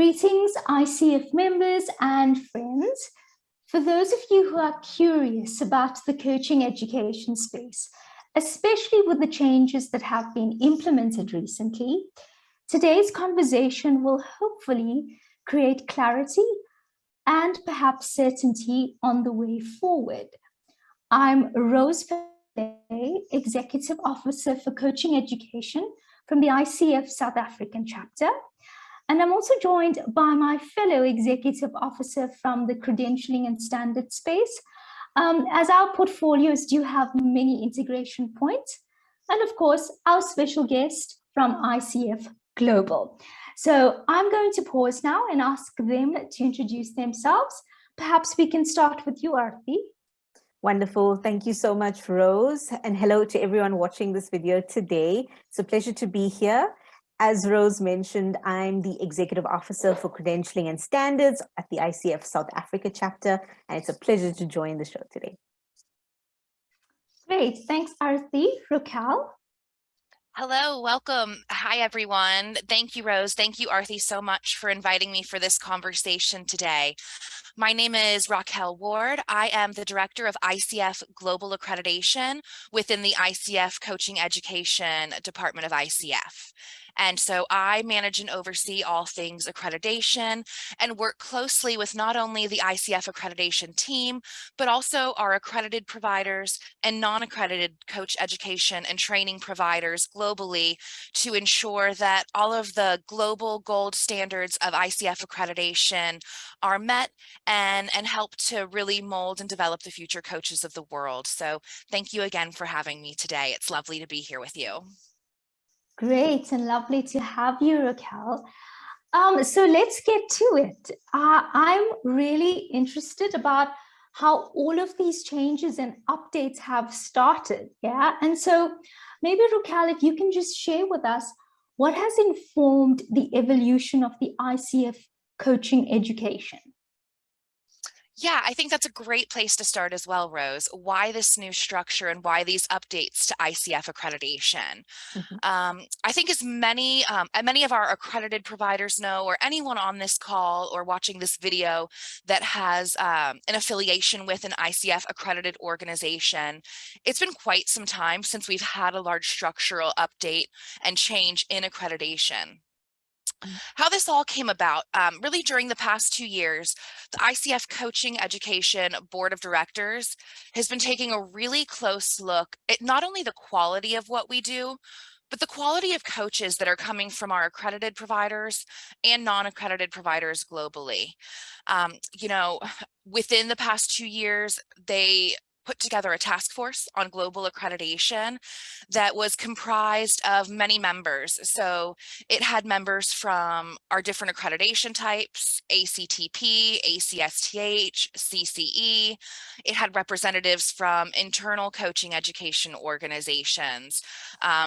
Greetings, ICF members and friends. For those of you who are curious about the coaching education space, especially with the changes that have been implemented recently, today's conversation will hopefully create clarity and perhaps certainty on the way forward. I'm Rose, Executive Officer for Coaching Education from the ICF South African chapter. And I'm also joined by my fellow executive officer from the credentialing and standards space, as our portfolios do have many integration points. And of course, our special guest from ICF Global. So I'm going to pause now and ask them to introduce themselves. Perhaps we can start with you, Arthi. Wonderful. Thank you so much, Rose. And hello to everyone watching this video today. It's a pleasure to be here. As Rose mentioned, I'm the Executive Officer for Credentialing and Standards at the ICF South Africa chapter, and it's a pleasure to join the show today. Great. Thanks, Arthi. Rockelle? Hello, welcome. Hi, everyone. Thank you, Rose. Thank you, Arthi, so much for inviting me for this conversation today. My name is Rockelle Ward. I am the Director of ICF Global Accreditation within the ICF Coaching Education Department of ICF. And so I manage and oversee all things accreditation and work closely with not only the ICF accreditation team, but also our accredited providers and non-accredited coach education and training providers globally to ensure that all of the global gold standards of ICF accreditation are met and help to really mold and develop the future coaches of the world. So thank you again for having me today. It's lovely to be here with you. Great and lovely to have you, Rockelle. So let's get to it. I'm really interested about how all of these changes and updates have started. Yeah. And so maybe, Rockelle, if you can just share with us what has informed the evolution of the ICF coaching education. Yeah, I think that's a great place to start as well, Rose. Why this new structure and why these updates to ICF accreditation? I think as many of our accredited providers know, or anyone on this call or watching this video that has an affiliation with an ICF accredited organization, it's been quite some time since we've had a large structural update and change in accreditation. How this all came about, really during the past 2 years, the ICF Coaching Education Board of Directors has been taking a really close look at not only the quality of what we do, but the quality of coaches that are coming from our accredited providers and non-accredited providers globally. Within the past 2 years, they put together a task force on global accreditation that was comprised of many members. So it had members from our different accreditation types, ACTP, ACSTH, CCE. It had representatives from internal coaching education organizations,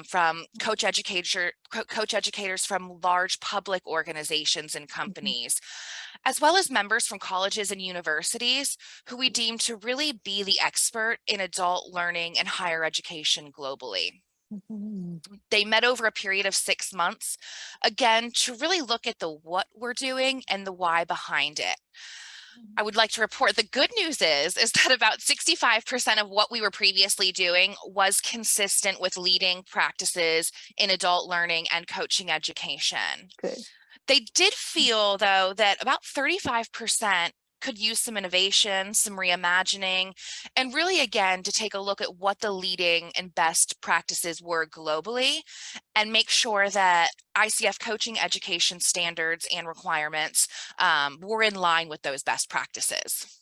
from coach educators from large public organizations and companies, as well as members from colleges and universities who we deem to really be the expert in adult learning and higher education globally. They met over a period of 6 months, again, to really look at the what we're doing and the why behind it. I would like to report the good news is that about 65% of what we were previously doing was consistent with leading practices in adult learning and coaching education. Good. They did feel, though, that about 35% could use some innovation, some reimagining, and really, again, to take a look at what the leading and best practices were globally and make sure that ICF coaching education standards and requirements were in line with those best practices.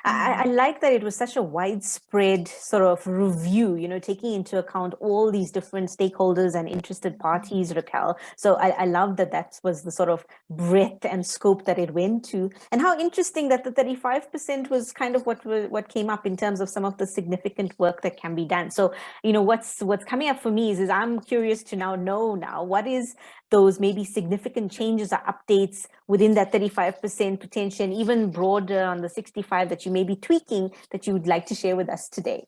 I like that it was such a widespread sort of review, taking into account all these different stakeholders and interested parties, Rockelle. So I love that was the sort of breadth and scope that it went to. And how interesting that the 35% was kind of what came up in terms of some of the significant work that can be done. So, what's coming up for me is I'm curious to know what is those maybe significant changes or updates within that 35% potential, and even broader on the 65 that you may be tweaking that you would like to share with us today.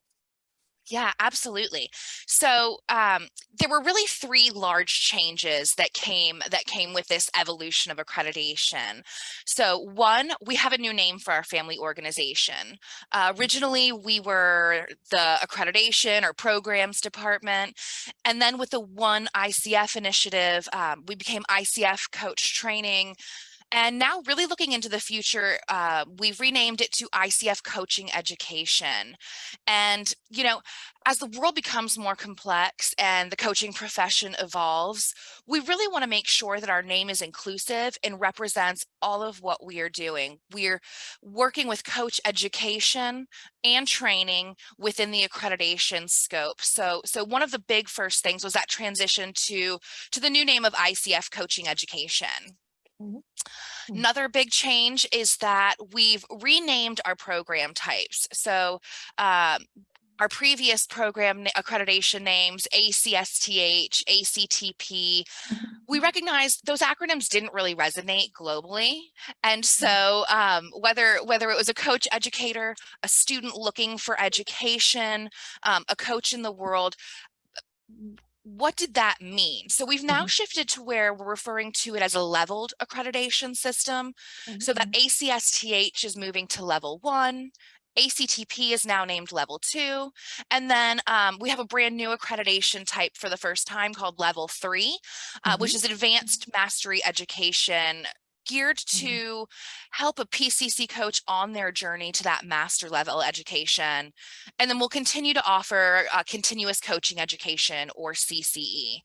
Yeah, absolutely. So there were really three large changes that came with this evolution of accreditation. So one, we have a new name for our family organization. Originally, we were the accreditation or programs department. And then with the One ICF initiative, we became ICF Coach Training. And now really looking into the future, we've renamed it to ICF Coaching Education. And, you know, as the world becomes more complex and the coaching profession evolves, we really want to make sure that our name is inclusive and represents all of what we are doing. We're working with coach education and training within the accreditation scope. So one of the big first things was that transition to the new name of ICF Coaching Education. Mhm. Another big change is that we've renamed our program types. So our previous program accreditation names, ACSTH, ACTP, we recognized those acronyms didn't really resonate globally. And so whether it was a coach educator, a student looking for education, a coach in the world, what did that mean? So we've now shifted to where we're referring to it as a leveled accreditation system. So that ACSTH is moving to level 1, ACTP is now named level 2, and then we have a brand new accreditation type for the first time called level 3, which is advanced mastery education, geared to help a PCC coach on their journey to that master level education. And then we'll continue to offer continuous coaching education, or CCE.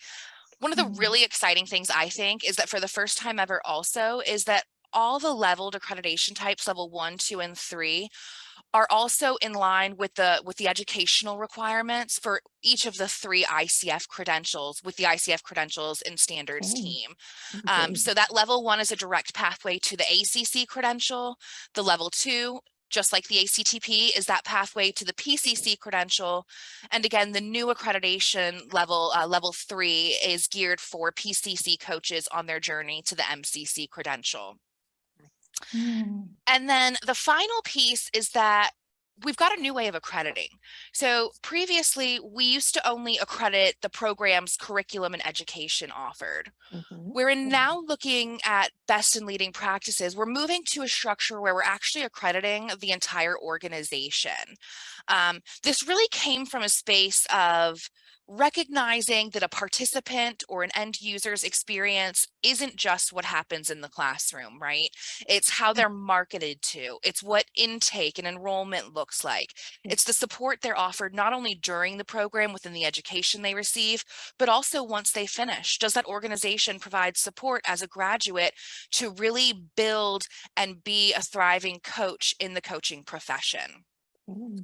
One of the really exciting things, I think, is that for the first time ever also is that all the leveled accreditation types, level 1, 2, and 3, are also in line with the educational requirements for each of the 3 ICF credentials with the ICF credentials and standards team. So that level 1 is a direct pathway to the ACC credential. The level 2, just like the ACTP, is that pathway to the PCC credential. And again, the new accreditation level, level 3, is geared for PCC coaches on their journey to the MCC credential. And then the final piece is that we've got a new way of accrediting. So previously, we used to only accredit the program's curriculum and education offered. We're now looking at best and leading practices. We're moving to a structure where we're actually accrediting the entire organization. This really came from a space of recognizing that a participant or an end user's experience isn't just what happens in the classroom, right? It's how they're marketed to. It's what intake and enrollment looks like. It's the support they're offered not only during the program within the education they receive, but also once they finish. Does that organization provide support as a graduate to really build and be a thriving coach in the coaching profession?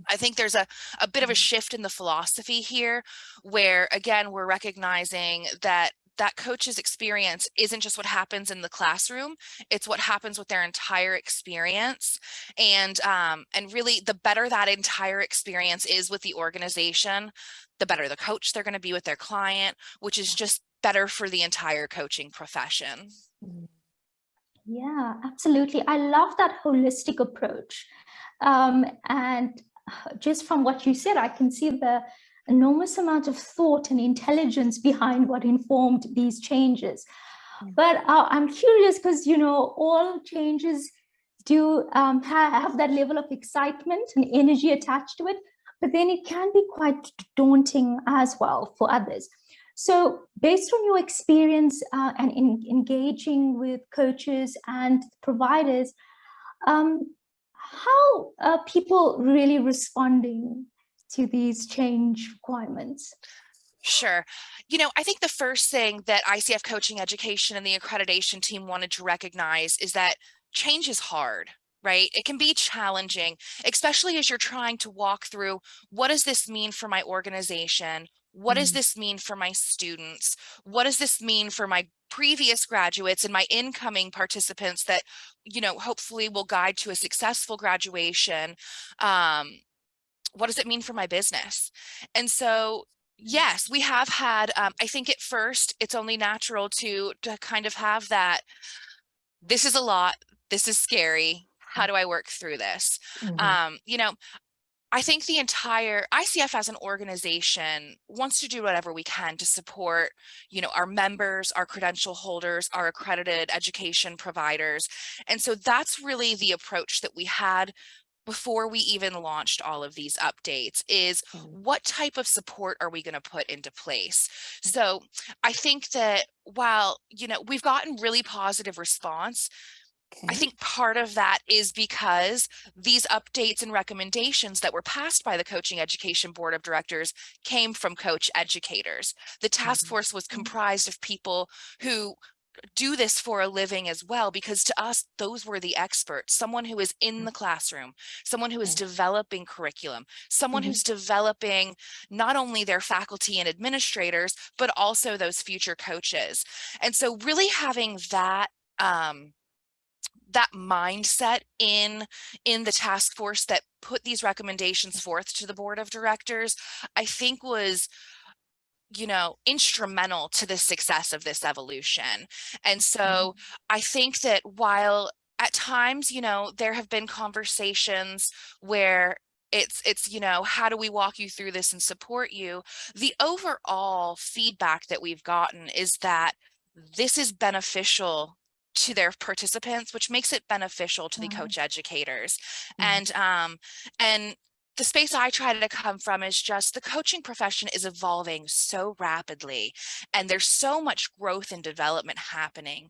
I think there's a bit of a shift in the philosophy here where, again, we're recognizing that that coach's experience isn't just what happens in the classroom, it's what happens with their entire experience. And really, the better that entire experience is with the organization, the better the coach they're going to be with their client, which is just better for the entire coaching profession. Yeah, absolutely. I love that holistic approach. And just from what you said, I can see the enormous amount of thought and intelligence behind what informed these changes. But I'm curious because, you know, all changes do have that level of excitement and energy attached to it, but then it can be quite daunting as well for others. So based on your experience and in engaging with coaches and providers, how are people really responding to these change requirements? Sure. You know, I think the first thing that ICF Coaching Education and the accreditation team wanted to recognize is that change is hard, right? It can be challenging, especially as you're trying to walk through, what does this mean for my organization? What does this mean for my students? What does this mean for my previous graduates and my incoming participants that, you know, hopefully will guide to a successful graduation? What does it mean for my business? And so, yes, we have had, I think at first it's only natural to kind of have that, this is a lot, this is scary, how do I work through this? You know, I think the entire ICF as an organization wants to do whatever we can to support, our members, our credential holders, our accredited education providers. And so that's really the approach that we had before we even launched all of these updates, is what type of support are we going to put into place? So I think that while, we've gotten really positive response, I think part of that is because these updates and recommendations that were passed by the Coaching Education Board of Directors came from coach educators. The task force was comprised of people who do this for a living as well, because to us, those were the experts, someone who is in the classroom, someone who is developing curriculum, someone who's developing not only their faculty and administrators, but also those future coaches. And so really having that that mindset in the task force that put these recommendations forth to the board of directors, I think was instrumental to the success of this evolution. And so I think that while at times, there have been conversations where it's how do we walk you through this and support you? The overall feedback that we've gotten is that this is beneficial to their participants, which makes it beneficial to the coach educators. And the space I try to come from is just the coaching profession is evolving so rapidly, and there's so much growth and development happening.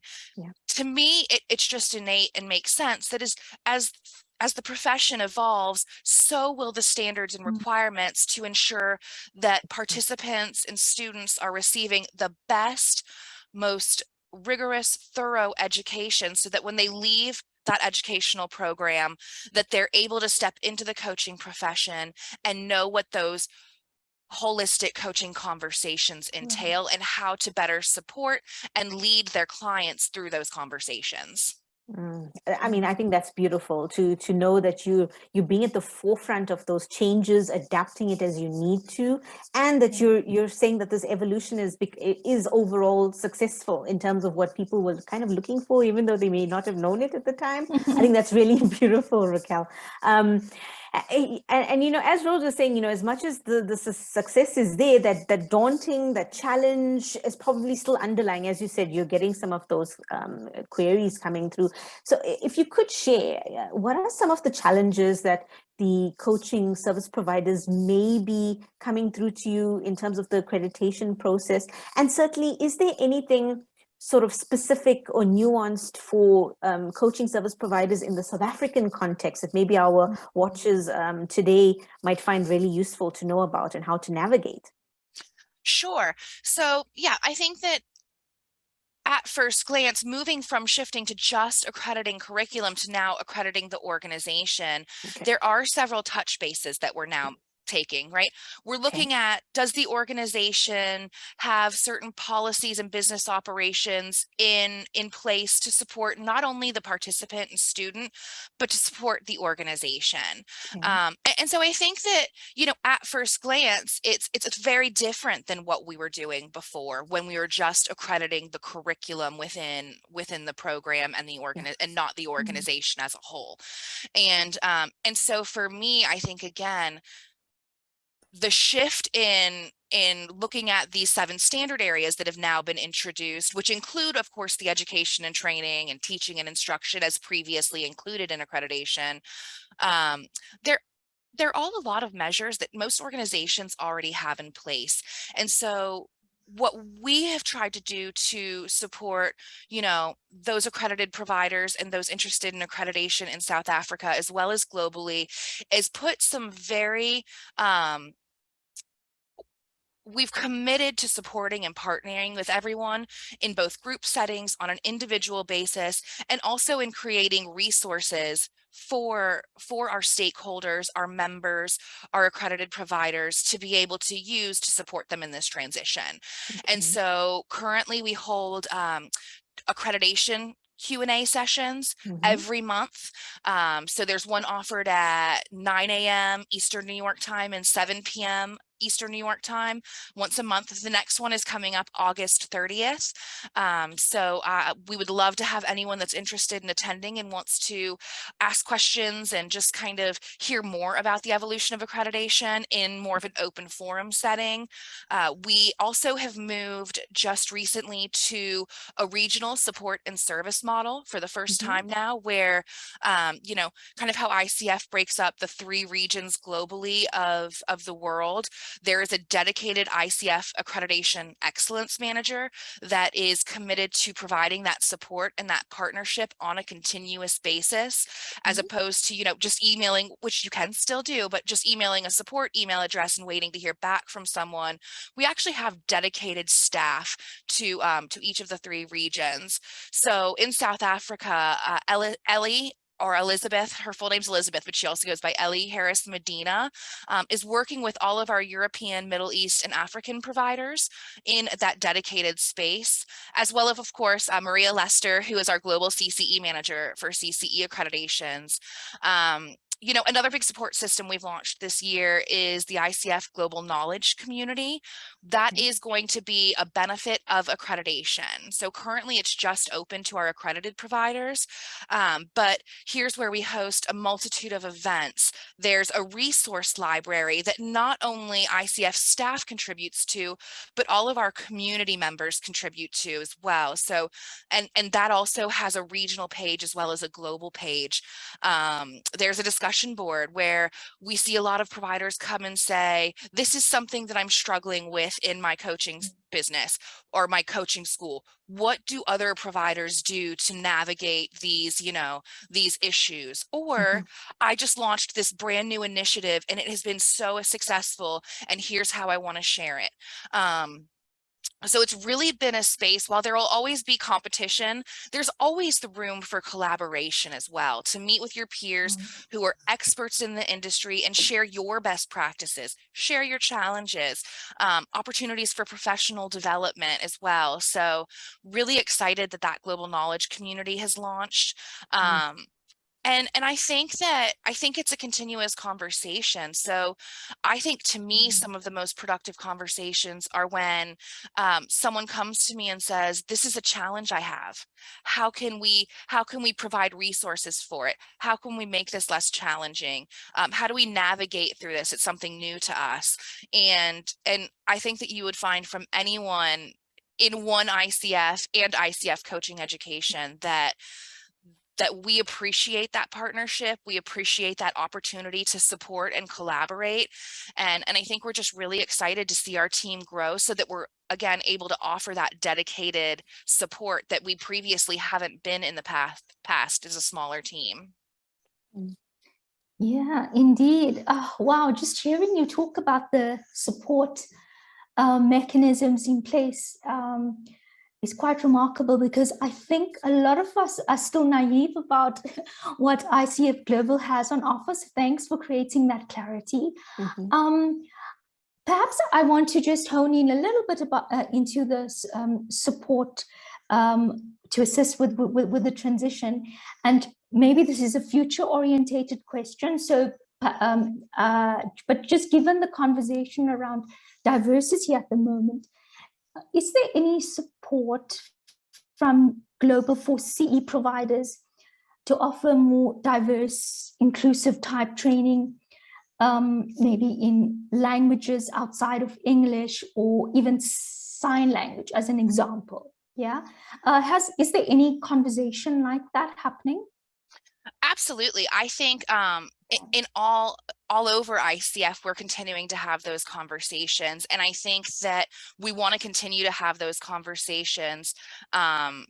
To me, it's just innate and makes sense that as the profession evolves, so will the standards and requirements to ensure that participants and students are receiving the best, most rigorous, thorough education, so that when they leave that educational program, that they're able to step into the coaching profession and know what those holistic coaching conversations entail and how to better support and lead their clients through those conversations. I mean, I think that's beautiful to know that you're being at the forefront of those changes, adapting it as you need to, and that you're saying that this evolution is overall successful in terms of what people were kind of looking for, even though they may not have known it at the time. I think that's really beautiful, Rockelle. And as Rose was saying, as much as the success is there, that daunting, that challenge is probably still underlying. As you said, you're getting some of those queries coming through. So if you could share, what are some of the challenges that the coaching service providers may be coming through to you in terms of the accreditation process? And certainly, is there anything sort of specific or nuanced for coaching service providers in the South African context that maybe our watchers today might find really useful to know about and how to navigate? Sure. So, yeah, I think that at first glance, moving from shifting to just accrediting curriculum to now accrediting the organization, there are several touch bases that we're now taking, right? We're looking at, does the organization have certain policies and business operations in place to support not only the participant and student, but to support the organization? And so I think that, at first glance, it's very different than what we were doing before, when we were just accrediting the curriculum within the program and and not the organization as a whole. And so for me, I think, again, the shift in looking at these 7 standard areas that have now been introduced, which include, of course, the education and training and teaching and instruction as previously included in accreditation, they're all a lot of measures that most organizations already have in place. And so what we have tried to do to support, those accredited providers and those interested in accreditation in South Africa, as well as globally, is put some very, we've committed to supporting and partnering with everyone in both group settings, on an individual basis, and also in creating resources for our stakeholders, our members, our accredited providers to be able to use to support them in this transition. And so currently we hold accreditation Q&A sessions every month. So there's one offered at 9 a.m. Eastern New York time and 7 p.m. Eastern New York time, once a month. The next one is coming up August 30th. So we would love to have anyone that's interested in attending and wants to ask questions and just kind of hear more about the evolution of accreditation in more of an open forum setting. We also have moved just recently to a regional support and service model for the first time now, where, you know, kind of how ICF breaks up the 3 regions globally of the world. There is a dedicated ICF accreditation excellence manager that is committed to providing that support and that partnership on a continuous basis, as opposed to, you know, just emailing, which you can still do, but just emailing a support email address and waiting to hear back from someone. We actually have dedicated staff to each of the 3 regions. So in South Africa, Ellie, or Elizabeth, her full name's Elizabeth, but she also goes by Ellie Harris Medina, is working with all of our European, Middle East, and African providers in that dedicated space, as well as, of course, Maria Lester, who is our global CCE manager for CCE accreditations. You know, another big support system we've launched this year is the ICF Global Knowledge Community. That is going to be a benefit of accreditation. So currently it's just open to our accredited providers, but here's where we host a multitude of events. There's a resource library that not only ICF staff contributes to, but all of our community members contribute to as well. So, and that also has a regional page as well as a global page. There's a discussion board where we see a lot of providers come and say, this is something that I'm struggling with in my coaching business or my coaching school. What do other providers do to navigate these, you know, these issues? Or I just launched this brand new initiative and it has been so successful, and here's how I want to share it. So it's really been a space, while there will always be competition, there's always the room for collaboration as well, to meet with your peers who are experts in the industry and share your best practices, share your challenges, opportunities for professional development as well. So really excited that that global knowledge community has launched. And I think it's a continuous conversation. So I think, to me, some of the most productive conversations are when someone comes to me and says, this is a challenge I have. How can we provide resources for it? How can we make this less challenging? How do we navigate through this? It's something new to us. And I think that you would find from anyone in one ICF and ICF Coaching Education that we appreciate that partnership. We appreciate that opportunity to support and collaborate. And I think we're just really excited to see our team grow so that we're, again, able to offer that dedicated support that we previously haven't been in the past as a smaller team. Yeah, indeed. Oh, wow, just hearing you talk about the support mechanisms in place is quite remarkable, because I think a lot of us are still naive about what ICF Global has on offer. So thanks for creating that clarity. Perhaps I want to just hone in a little bit about into the support to assist with the transition. And maybe this is a future orientated question. So, but just given the conversation around diversity at the moment, is there any support from Global for CE providers to offer more diverse, inclusive type training, maybe in languages outside of English, or even sign language as an example? Yeah. Is there any conversation like that happening? Absolutely. I think in all over ICF, we're continuing to have those conversations. And I think that we want to continue to have those conversations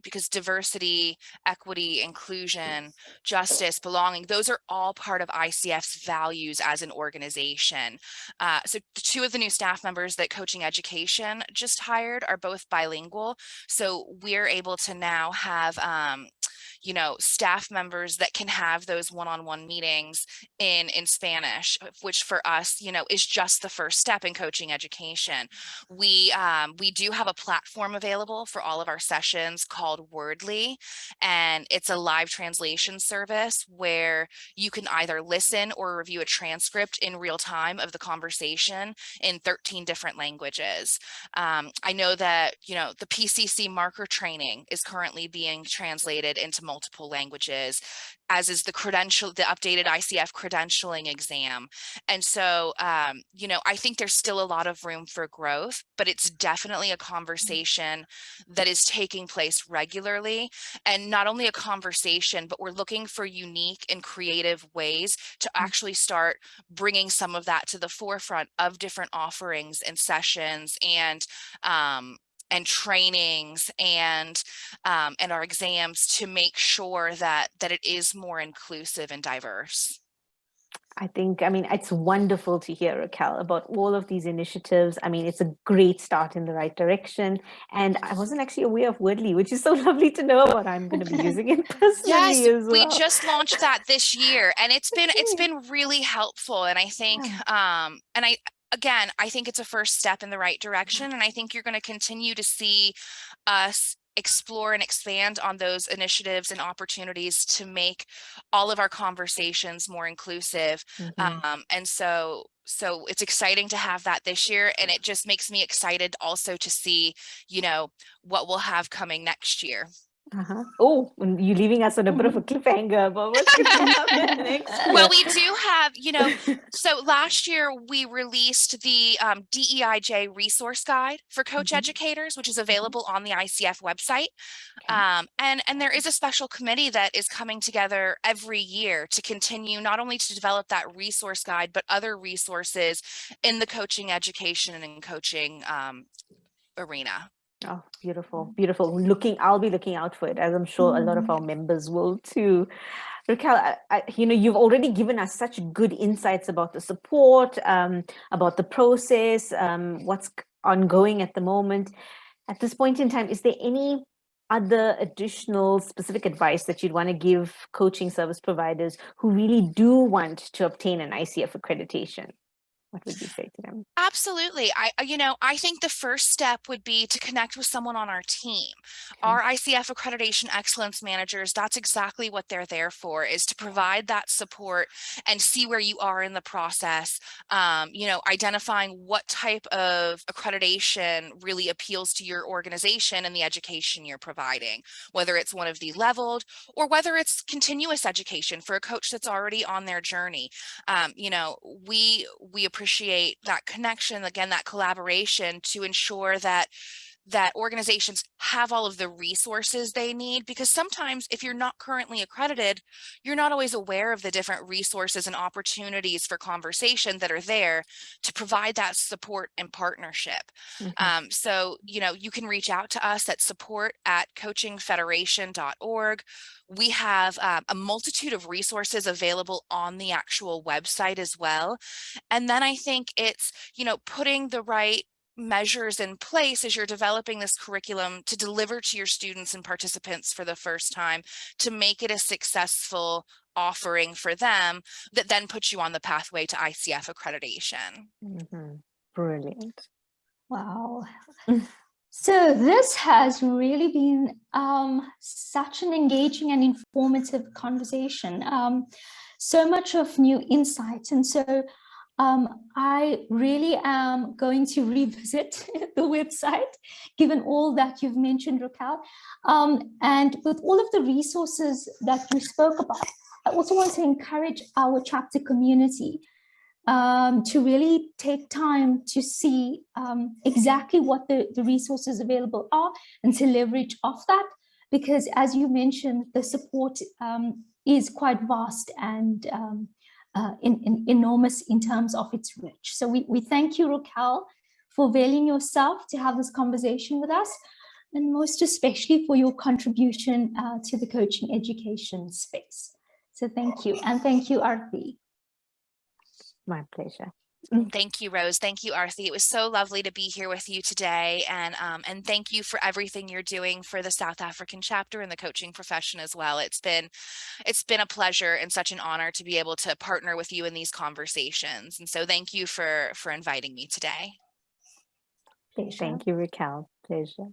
because diversity, equity, inclusion, justice, belonging, those are all part of ICF's values as an organization. So 2 of the new staff members that Coaching Education just hired are both bilingual. So we're able to now have staff members that can have those one-on-one meetings in Spanish, which for us, is just the first step in coaching education. We do have a platform available for all of our sessions called Wordly, and it's a live translation service where you can either listen or review a transcript in real time of the conversation in 13 different languages. I know that, the PCC marker training is currently being translated into multiple languages, as is the updated ICF credentialing exam. And so, I think there's still a lot of room for growth, but it's definitely a conversation that is taking place regularly. And not only a conversation, but we're looking for unique and creative ways to actually start bringing some of that to the forefront of different offerings and sessions and trainings and our exams, to make sure that it is more inclusive and diverse. I mean, it's wonderful to hear, Rockelle, about all of these initiatives. I mean, it's a great start in the right direction. And I wasn't actually aware of Wordly, which is so lovely to know about. I'm going to be using it personally as well. We just launched that this year, and it's been really helpful. And I think, Again, I think it's a first step in the right direction, and I think you're going to continue to see us explore and expand on those initiatives and opportunities to make all of our conversations more inclusive. And so it's exciting to have that this year, and it just makes me excited also to see, what we'll have coming next year. Oh, you're leaving us on a bit of a cliffhanger about what's going to happen next year. Well, we do have, so last year we released the DEIJ resource guide for coach educators, which is available on the ICF website. And there is a special committee that is coming together every year to continue not only to develop that resource guide, but other resources in the coaching education and coaching arena. Oh, beautiful, beautiful. I'll be looking out for it, as I'm sure a lot of our members will too. Rockelle, you've already given us such good insights about the support, about the process, what's ongoing at the moment. At this point in time, is there any other additional specific advice that you'd want to give coaching service providers who really do want to obtain an ICF accreditation? What would you say to them? Absolutely. I think the first step would be to connect with someone on our team. Our ICF accreditation excellence managers, that's exactly what they're there for, is to provide that support and see where you are in the process, identifying what type of accreditation really appeals to your organization and the education you're providing, whether it's one of the leveled or whether it's continuous education for a coach that's already on their journey. We appreciate that connection, again, that collaboration, to ensure that organizations have all of the resources they need, because sometimes if you're not currently accredited, you're not always aware of the different resources and opportunities for conversation that are there to provide that support and partnership. So, you can reach out to us at support@coachingfederation.org. We have a multitude of resources available on the actual website as well. And then I think it's, putting the right measures in place as you're developing this curriculum to deliver to your students and participants for the first time, to make it a successful offering for them that then puts you on the pathway to ICF accreditation. Brilliant. Wow. So this has really been such an engaging and informative conversation. So much of new insight. And so I really am going to revisit the website, given all that you've mentioned, Rockelle. And with all of the resources that you spoke about, I also want to encourage our chapter community to really take time to see exactly what the resources available are and to leverage off that, because as you mentioned, the support is quite vast and enormous in terms of its reach. So we thank you, Rockelle, for availing yourself to have this conversation with us, and most especially for your contribution to the coaching education space. So thank you. And thank you, Arthi. My pleasure. Thank you, Rose. Thank you, Arthi. It was so lovely to be here with you today. And thank you for everything you're doing for the South African chapter and the coaching profession as well. It's been a pleasure and such an honor to be able to partner with you in these conversations. And so thank you for inviting me today. Pleasure. Thank you, Rockelle. Pleasure.